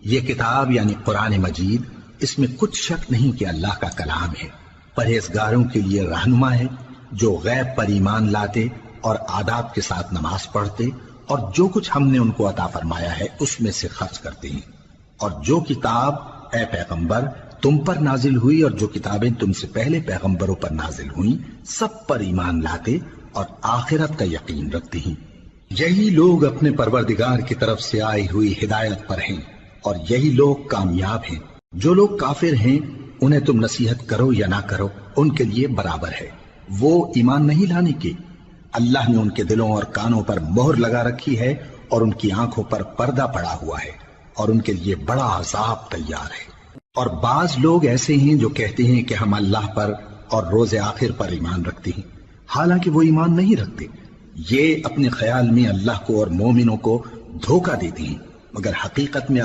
ये किताब यानी कुरान मजीद, इसमें कुछ शक नहीं कि अल्लाह का कलाम है। परहेजगारों के लिए रहनुमा है, जो गैब पर ईमान लाते और आदाब के साथ नमाज पढ़ते और जो कुछ हमने उनको अता फरमाया है उसमें से खर्च करते हैं। और जो किताब ए पैगंबर तुम पर नाजिल हुई और जो किताबें तुमसे पहले पैगंबरों पर नाजिल हुई, सब पर ईमान लाते और आखिरत का यकीन रखते हैं। यही लोग अपने परवरदिगार की तरफ से आई हुई हिदायत पर हैं और यही लोग कामयाब हैं। जो लोग काफिर हैं उन्हें तुम नसीहत करो या ना करो, उनके लिए बराबर है। वो ईमान नहीं लाने के, अल्लाह ने उनके दिलों और कानों पर मोहर लगा रखी है और उनकी आंखों पर पर्दा पड़ा हुआ है और उनके लिए बड़ा अजाब तैयार है। और बाज लोग ऐसे हैं जो कहते हैं कि हम अल्लाह पर और रोज़े आखिर पर ईमान रखते हैं, हालांकि वो ईमान नहीं रखते। ये अपने ख्याल में अल्लाह को और मोमिनों को धोखा देते हैं, मगर हकीकत में